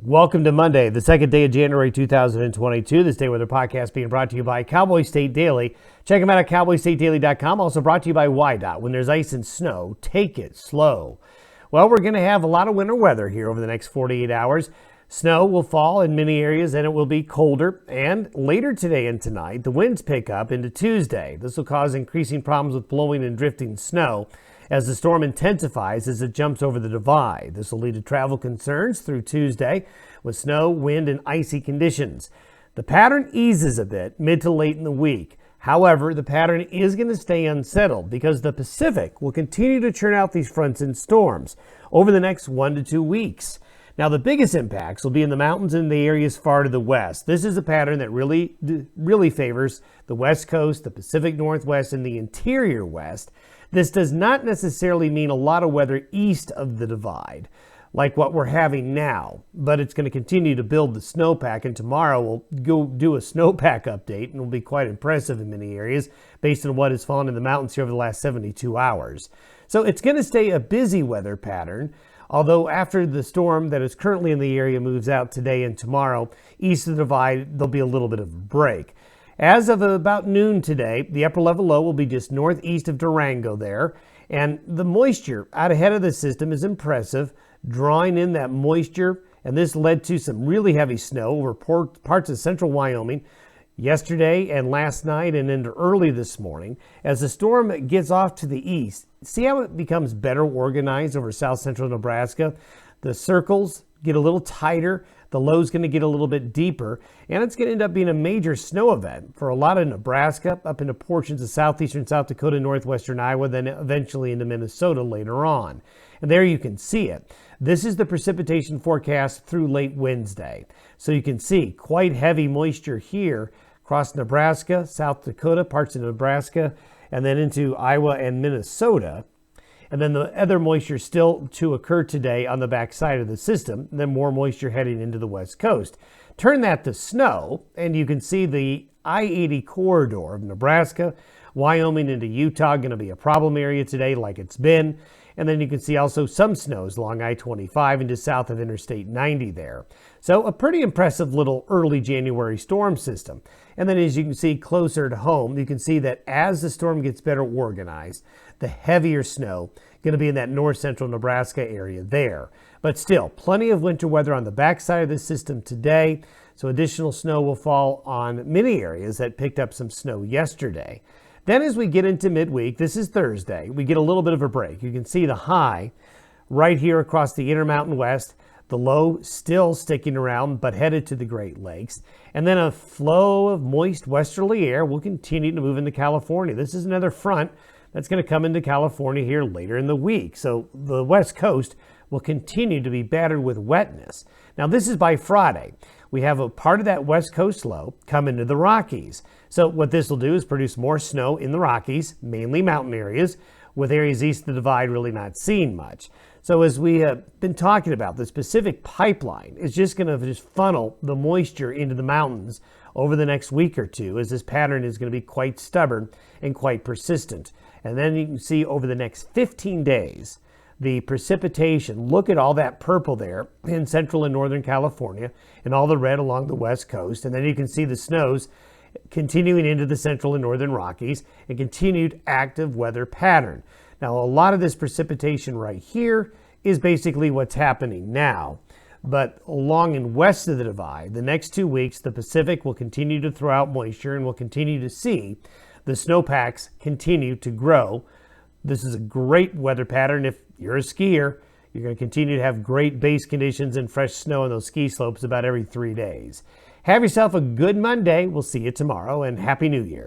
Welcome to Monday, the second day of January 2022. This Day Weather Podcast being brought to you by Cowboy State Daily. Check them out at cowboystatedaily.com. Also brought to you by WYDOT. When there's ice and snow, take it slow. Well, we're going to have a lot of winter weather here over the next 48 hours. Snow will fall in many areas and it will be colder. And later today and tonight, the winds pick up into Tuesday. This will cause increasing problems with blowing and drifting snow as the storm intensifies as it jumps over the divide. This will lead to travel concerns through Tuesday with snow, wind, and icy conditions. The pattern eases a bit mid to late in the week. However, the pattern is going to stay unsettled because the Pacific will continue to churn out these fronts and storms over the next 1 to 2 weeks. Now, the biggest impacts will be in the mountains and the areas far to the west. This is a pattern that really favors the West Coast, the Pacific Northwest, and the interior West. This does not necessarily mean a lot of weather east of the divide, like what we're having now, but it's going to continue to build the snowpack, and tomorrow we'll go do a snowpack update, and it'll be quite impressive in many areas based on what has fallen in the mountains here over the last 72 hours. So it's going to stay a busy weather pattern, although after the storm that is currently in the area moves out today and tomorrow, east of the divide, there'll be a little bit of a break. As of about noon today, the upper level low will be just northeast of Durango there, and the moisture out ahead of the system is impressive, drawing in that moisture, and this led to some really heavy snow over parts of central Wyoming yesterday and last night and into early this morning. As the storm gets off to the east, see how it becomes better organized over south central Nebraska? The circles get a little tighter, the low's going to get a little bit deeper, and it's going to end up being a major snow event for a lot of Nebraska, up into portions of southeastern South Dakota, northwestern Iowa, then eventually into Minnesota later on. And there you can see it. This is the precipitation forecast through late Wednesday. So you can see quite heavy moisture here across Nebraska, South Dakota, parts of Nebraska, and then into Iowa and Minnesota. And then the other moisture still to occur today on the backside of the system, and then more moisture heading into the west coast. Turn that to snow, and you can see the I-80 corridor of Nebraska, Wyoming into Utah going to be a problem area today like it's been. And then you can see also some snows along I-25 into south of Interstate 90 there. So a pretty impressive little early January storm system. And then as you can see closer to home, you can see that as the storm gets better organized, the heavier snow going to be in that north central Nebraska area there. But still, plenty of winter weather on the backside of the system today. So additional snow will fall on many areas that picked up some snow yesterday. Then as we get into midweek, this is Thursday, we get a little bit of a break. You can see the high right here across the Intermountain West, the low still sticking around but headed to the Great Lakes. And then a flow of moist westerly air will continue to move into California. This is another front that's going to come into California here later in the week. So the West Coast will continue to be battered with wetness. Now this is by Friday. We have a part of that West Coast low come into the Rockies. So what this will do is produce more snow in the Rockies, mainly mountain areas, with areas east of the divide really not seeing much. So as we have been talking about, the specific pipeline is just going to just funnel the moisture into the mountains over the next week or two, as this pattern is going to be quite stubborn and quite persistent. And then you can see over the next 15 days, the precipitation, look at all that purple there in central and northern California and all the red along the west coast. And then you can see the snows continuing into the central and northern Rockies, and continued active weather pattern. Now, a lot of this precipitation right here is basically what's happening now. But along and west of the divide, the next 2 weeks, the Pacific will continue to throw out moisture, and we'll continue to see the snowpacks continue to grow. This is a great weather pattern. If you're a skier, you're going to continue to have great base conditions and fresh snow on those ski slopes about every 3 days. Have yourself a good Monday. We'll see you tomorrow, and Happy New Year.